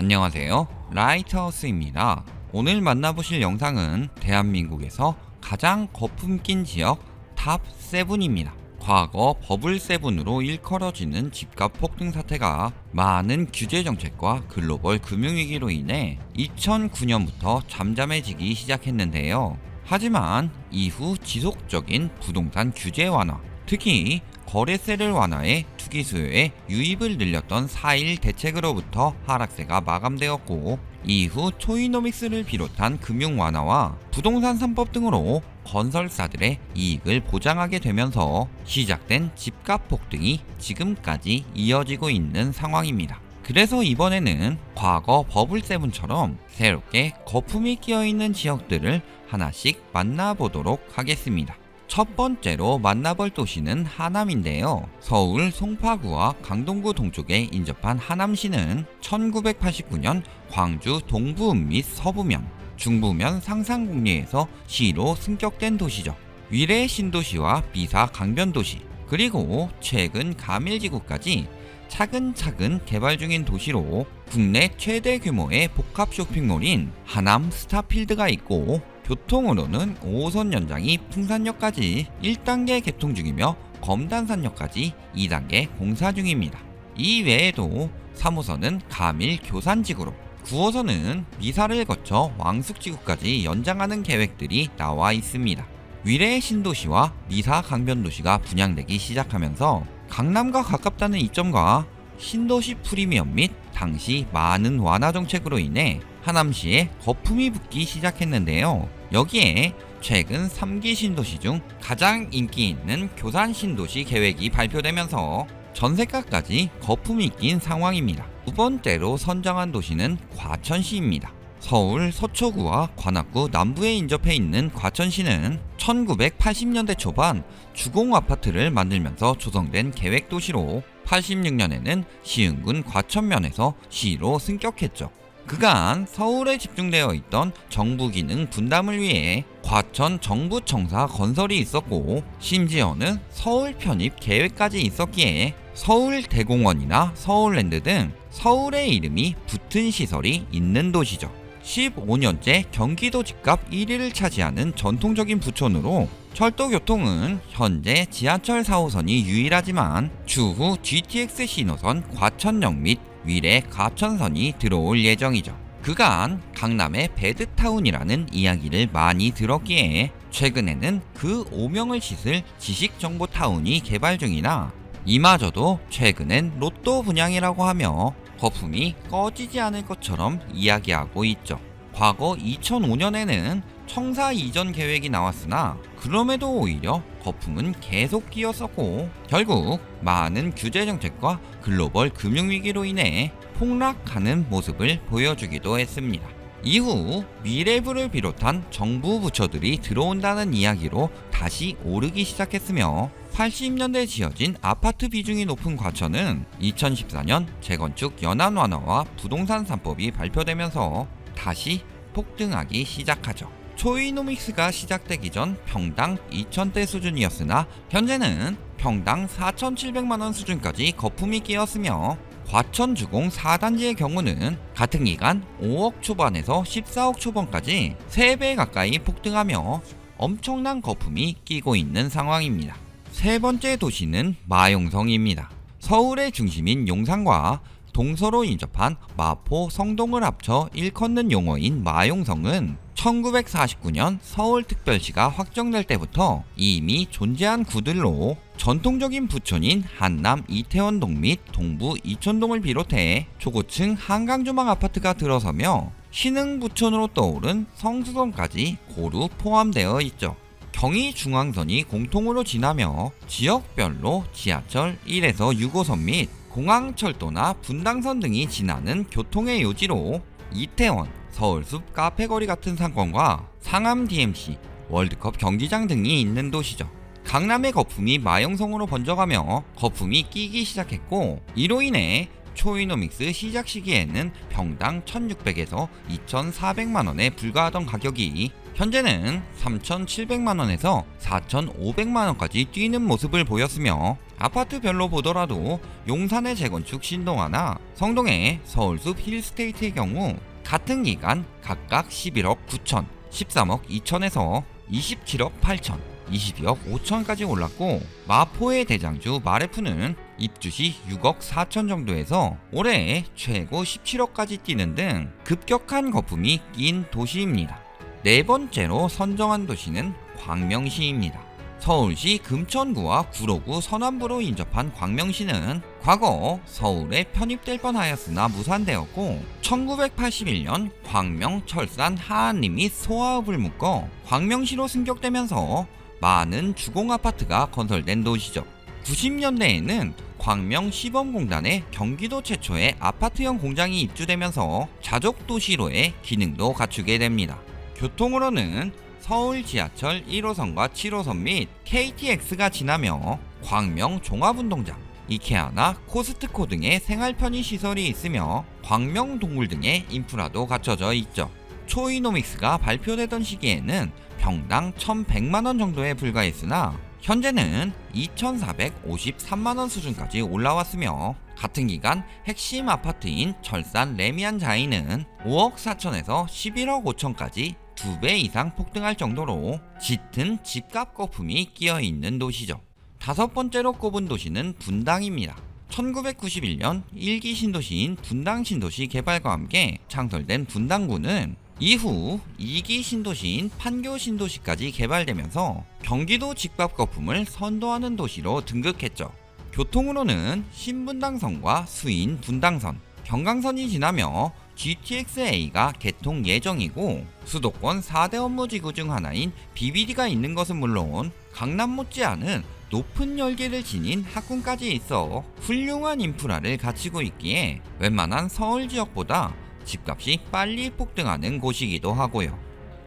안녕하세요, 라이트하우스입니다. 오늘 만나보실 영상은 대한민국에서 가장 거품 낀 지역 탑 7입니다. 과거 버블 7으로 일컬어지는 집값 폭등 사태가 많은 규제 정책과 글로벌 금융위기로 인해 2009년부터 잠잠해지기 시작했는데요. 하지만 이후 지속적인 부동산 규제 완화, 특히 거래세를 완화해 투기 수요에 유입을 늘렸던 4.1 대책으로부터 하락세가 마감되었고, 이후 초이노믹스를 비롯한 금융 완화와 부동산 3법 등으로 건설사들의 이익을 보장하게 되면서 시작된 집값 폭등이 지금까지 이어지고 있는 상황입니다. 그래서 이번에는 과거 버블7처럼 새롭게 거품이 끼어있는 지역들을 하나씩 만나보도록 하겠습니다. 첫 번째로 만나볼 도시는 하남인데요. 서울 송파구와 강동구 동쪽에 인접한 하남시는 1989년 광주 동부읍 및 서부면, 중부면 상상공리에서 시로 승격된 도시죠. 위례 신도시와 미사 강변도시, 그리고 최근 가밀지구까지 차근차근 개발 중인 도시로 국내 최대 규모의 복합 쇼핑몰인 하남 스타필드가 있고, 교통으로는 5호선 연장이 풍산역까지 1단계 개통 중이며 검단산역까지 2단계 공사 중입니다. 이 외에도 3호선은 가밀 교산지구로, 9호선은 미사를 거쳐 왕숙지구까지 연장하는 계획들이 나와 있습니다. 위례 신도시와 미사 강변도시가 분양되기 시작하면서 강남과 가깝다는 이점과 신도시 프리미엄 및 당시 많은 완화 정책으로 인해 하남시에 거품이 붙기 시작했는데요. 여기에 최근 3기 신도시 중 가장 인기 있는 교산 신도시 계획이 발표되면서 전세가까지 거품이 낀 상황입니다. 두 번째로 선정한 도시는 과천시입니다. 서울 서초구와 관악구 남부에 인접해 있는 과천시는 1980년대 초반 주공 아파트를 만들면서 조성된 계획도시로 86년에는 시흥군 과천면에서 시로 승격했죠. 그간 서울에 집중되어 있던 정부 기능 분담을 위해 과천 정부청사 건설이 있었고, 심지어는 서울 편입 계획까지 있었기에 서울대공원이나 서울랜드 등 서울의 이름이 붙은 시설이 있는 도시죠. 15년째 경기도 집값 1위를 차지하는 전통적인 부촌으로 철도 교통은 현재 지하철 4호선이 유일하지만 추후 GTX 신호선 과천역 및 위례 가천선이 들어올 예정이죠. 그간 강남의 배드타운이라는 이야기를 많이 들었기에 최근에는 그 오명을 씻을 지식정보타운이 개발 중이나, 이마저도 최근엔 로또 분양이라고 하며 거품이 꺼지지 않을 것처럼 이야기하고 있죠. 과거 2005년에는 청사 이전 계획이 나왔으나 그럼에도 오히려 거품은 계속 끼었었고, 결국 많은 규제 정책과 글로벌 금융위기로 인해 폭락하는 모습을 보여주기도 했습니다. 이후 미래부를 비롯한 정부 부처들이 들어온다는 이야기로 다시 오르기 시작했으며, 80년대 지어진 아파트 비중이 높은 과천은 2014년 재건축 연안 완화와 부동산 3법이 발표되면서 다시 폭등하기 시작하죠. 초이노믹스가 시작되기 전 평당 2,000대 수준이었으나 현재는 평당 4,700만원 수준까지 거품이 끼었으며, 과천 주공 4단지의 경우는 같은 기간 5억 초반에서 14억 초반까지 3배 가까이 폭등하며 엄청난 거품이 끼고 있는 상황입니다. 세 번째 도시는 마용성입니다. 서울의 중심인 용산과 동서로 인접한 마포, 성동을 합쳐 일컫는 용어인 마용성은 1949년 서울특별시가 확정될 때부터 이미 존재한 구들로 전통적인 부촌인 한남 이태원동 및 동부 이촌동을 비롯해 초고층 한강조망 아파트가 들어서며 신흥부촌으로 떠오른 성수동까지 고루 포함되어 있죠. 경의중앙선이 공통으로 지나며 지역별로 지하철 1에서 6호선 및 공항철도나 분당선 등이 지나는 교통의 요지로 이태원, 서울숲 카페거리 같은 상권과 상암 DMC, 월드컵 경기장 등이 있는 도시죠. 강남의 거품이 마용성으로 번져가며 거품이 끼기 시작했고, 이로 인해 초이노믹스 시작 시기에는 평당 1,600에서 2,400만원에 불과하던 가격이 현재는 3,700만원에서 4,500만원까지 뛰는 모습을 보였으며, 아파트별로 보더라도 용산의 재건축 신동아나 성동의 서울숲 힐스테이트의 경우 같은 기간 각각 11억 9천, 13억 2천에서 27억 8천, 22억 5천까지 올랐고, 마포의 대장주 마레프는 입주시 6억 4천 정도에서 올해 최고 17억까지 뛰는 등 급격한 거품이 낀 도시입니다. 네 번째로 선정한 도시는 광명시입니다. 서울시 금천구와 구로구 서남부로 인접한 광명시는 과거 서울에 편입될 뻔하였으나 무산되었고, 1981년 광명, 철산, 하안림 및 소아읍을 묶어 광명시로 승격되면서 많은 주공아파트가 건설된 도시죠. 90년대에는 광명 시범공단에 경기도 최초의 아파트형 공장이 입주되면서 자족도시로의 기능도 갖추게 됩니다. 교통으로는 서울 지하철 1호선과 7호선 및 KTX가 지나며 광명 종합운동장, 이케아나 코스트코 등의 생활 편의 시설이 있으며 광명 동굴 등의 인프라도 갖춰져 있죠. 초이노믹스가 발표되던 시기에는 평당 1,100만원 정도에 불과했으나 현재는 2,453만원 수준까지 올라왔으며, 같은 기간 핵심 아파트인 철산 레미안 자이는 5억 4천에서 11억 5천까지 2배 이상 폭등할 정도로 짙은 집값 거품이 끼어있는 도시죠. 다섯 번째로 꼽은 도시는 분당입니다. 1991년 1기 신도시인 분당 신도시 개발과 함께 창설된 분당구는 이후 2기 신도시인 판교 신도시까지 개발되면서 경기도 집값 거품을 선도하는 도시로 등극했죠. 교통으로는 신분당선과 수인 분당선, 경강선이 지나며 GTX-A가 개통 예정이고, 수도권 4대 업무지구 중 하나인 BBD가 있는 것은 물론 강남 못지않은 높은 열기를 지닌 학군까지 있어 훌륭한 인프라를 갖추고 있기에 웬만한 서울 지역보다 집값이 빨리 폭등하는 곳이기도 하고요.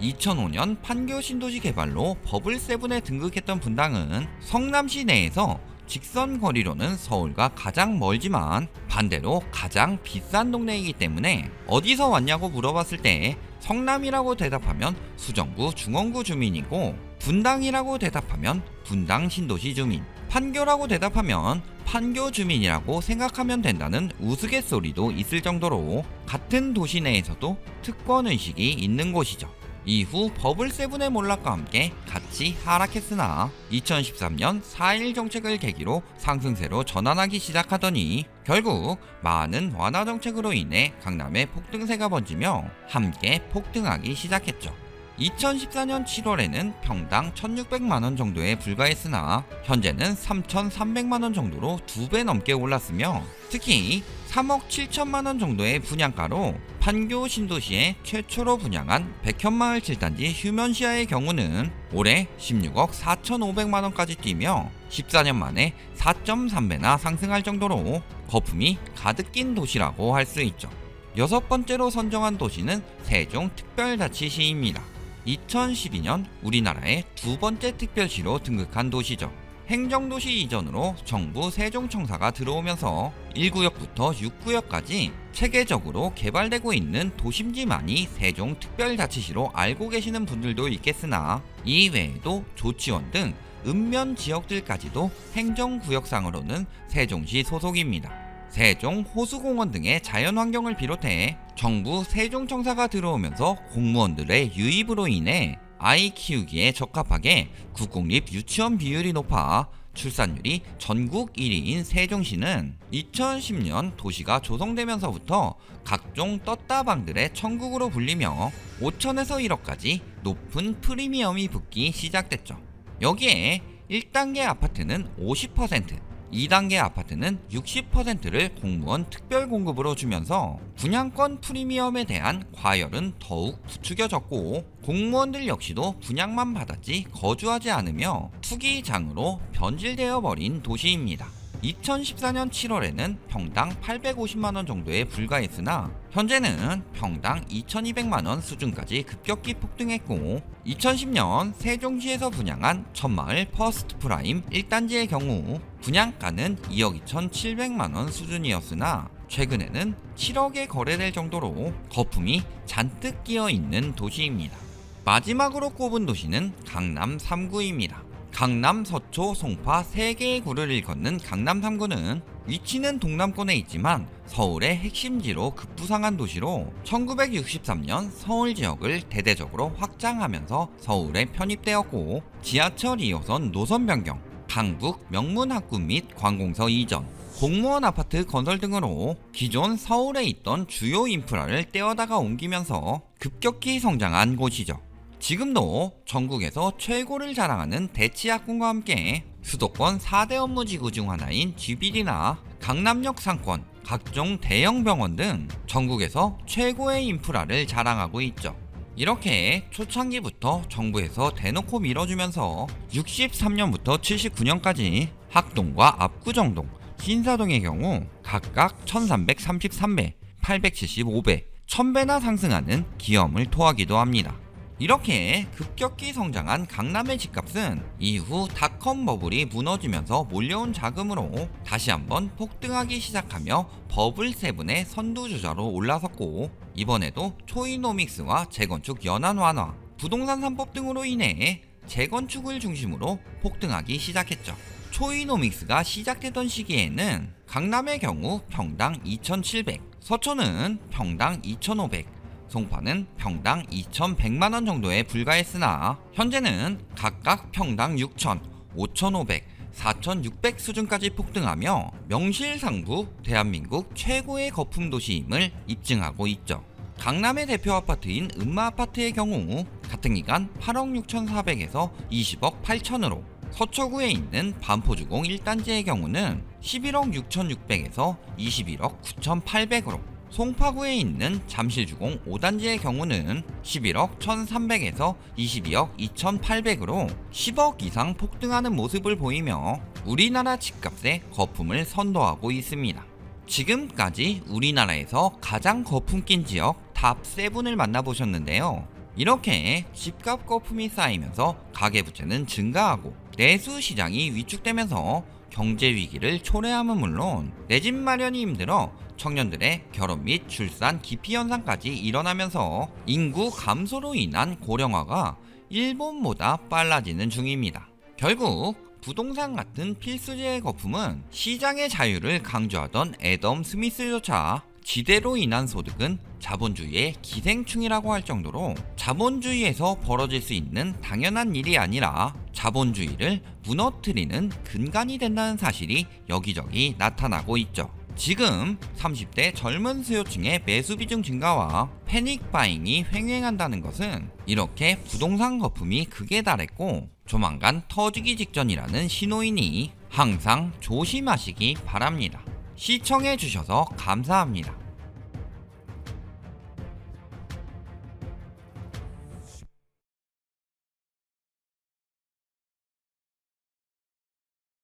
2005년 판교 신도시 개발로 버블7에 등극했던 분당은 성남시 내에서 직선 거리로는 서울과 가장 멀지만 반대로 가장 비싼 동네이기 때문에 어디서 왔냐고 물어봤을 때 성남이라고 대답하면 수정구 중원구 주민이고, 분당이라고 대답하면 분당 신도시 주민, 판교라고 대답하면 판교 주민이라고 생각하면 된다는 우스갯소리도 있을 정도로 같은 도시 내에서도 특권의식이 있는 곳이죠. 이후 버블7의 몰락과 함께 같이 하락했으나 2013년 4.1 정책을 계기로 상승세로 전환하기 시작하더니 결국 많은 완화 정책으로 인해 강남의 폭등세가 번지며 함께 폭등하기 시작했죠. 2014년 7월에는 평당 1,600만원 정도에 불과했으나 현재는 3,300만원 정도로 2배 넘게 올랐으며, 특히 3억 7천만원 정도의 분양가로 판교 신도시에 최초로 분양한 백현마을 7단지 휴면시아의 경우는 올해 16억 4,500만원까지 뛰며 14년 만에 4.3배나 상승할 정도로 거품이 가득 낀 도시라고 할 수 있죠. 여섯 번째로 선정한 도시는 세종특별자치시입니다. 2012년 우리나라의 두 번째 특별시로 등극한 도시죠. 행정도시 이전으로 정부 세종청사가 들어오면서 1구역부터 6구역까지 체계적으로 개발되고 있는 도심지만이 세종특별자치시로 알고 계시는 분들도 있겠으나, 이 외에도 조치원 등 읍면 지역들까지도 행정구역상으로는 세종시 소속입니다. 세종 호수공원 등의 자연환경을 비롯해 정부 세종청사가 들어오면서 공무원들의 유입으로 인해 아이 키우기에 적합하게 국공립 유치원 비율이 높아 출산율이 전국 1위인 세종시는 2010년 도시가 조성되면서부터 각종 떴다방들의 천국으로 불리며 5천에서 1억까지 높은 프리미엄이 붙기 시작됐죠. 여기에 1단계 아파트는 50%, 2단계 아파트는 60%를 공무원 특별 공급으로 주면서 분양권 프리미엄에 대한 과열은 더욱 부추겨졌고, 공무원들 역시도 분양만 받았지 거주하지 않으며 투기장으로 변질되어 버린 도시입니다. 2014년 7월에는 평당 850만원 정도에 불과했으나 현재는 평당 2200만원 수준까지 급격히 폭등했고, 2010년 세종시에서 분양한 천마을 퍼스트 프라임 1단지의 경우 분양가는 2억 2700만원 수준이었으나 최근에는 7억에 거래될 정도로 거품이 잔뜩 끼어 있는 도시입니다. 마지막으로 꼽은 도시는 강남 3구입니다. 강남, 서초, 송파 3개의 구를 일컫는 강남 3구는 위치는 동남권에 있지만 서울의 핵심지로 급부상한 도시로 1963년 서울 지역을 대대적으로 확장하면서 서울에 편입되었고, 지하철 2호선 노선 변경, 강북 명문학군 및 관공서 이전, 공무원 아파트 건설 등으로 기존 서울에 있던 주요 인프라를 떼어다가 옮기면서 급격히 성장한 곳이죠. 지금도 전국에서 최고를 자랑하는 대치학군과 함께 수도권 4대 업무지구 중 하나인 GBD나 강남역 상권, 각종 대형 병원 등 전국에서 최고의 인프라를 자랑하고 있죠. 이렇게 초창기부터 정부에서 대놓고 밀어주면서 63년부터 79년까지 학동과 압구정동, 신사동의 경우 각각 1333배, 875배, 1000배나 상승하는 기염을 토하기도 합니다. 이렇게 급격히 성장한 강남의 집값은 이후 닷컴 버블이 무너지면서 몰려온 자금으로 다시 한번 폭등하기 시작하며 버블 세븐의 선두주자로 올라섰고, 이번에도 초이노믹스와 재건축 연안 완화, 부동산 3법 등으로 인해 재건축을 중심으로 폭등하기 시작했죠. 초이노믹스가 시작되던 시기에는 강남의 경우 평당 2,700, 서초는 평당 2,500, 송파는 평당 2,100만원 정도에 불과했으나 현재는 각각 평당 6,000, 5,500, 4,600 수준까지 폭등하며 명실상부 대한민국 최고의 거품 도시임을 입증하고 있죠. 강남의 대표 아파트인 은마아파트의 경우 같은 기간 8억 6,400에서 20억 8천으로, 서초구에 있는 반포주공 1단지의 경우는 11억 6,600에서 21억 9,800으로, 송파구에 있는 잠실주공 5단지의 경우는 11억 1,300에서 22억 2,800으로 10억 이상 폭등하는 모습을 보이며 우리나라 집값의 거품을 선도하고 있습니다. 지금까지 우리나라에서 가장 거품 낀 지역 탑 7을 만나보셨는데요. 이렇게 집값 거품이 쌓이면서 가계부채는 증가하고 내수 시장이 위축되면서 경제 위기를 초래함은 물론 내 집 마련이 힘들어 청년들의 결혼 및 출산 기피 현상까지 일어나면서 인구 감소로 인한 고령화가 일본보다 빨라지는 중입니다. 결국 부동산 같은 필수재의 거품은 시장의 자유를 강조하던 애덤 스미스조차 지대로 인한 소득은 자본주의의 기생충이라고 할 정도로 자본주의에서 벌어질 수 있는 당연한 일이 아니라 자본주의를 무너뜨리는 근간이 된다는 사실이 여기저기 나타나고 있죠. 지금 30대 젊은 수요층의 매수 비중 증가와 패닉 바잉이 횡행한다는 것은 이렇게 부동산 거품이 극에 달했고 조만간 터지기 직전이라는 신호이니 항상 조심하시기 바랍니다. 시청해주셔서 감사합니다.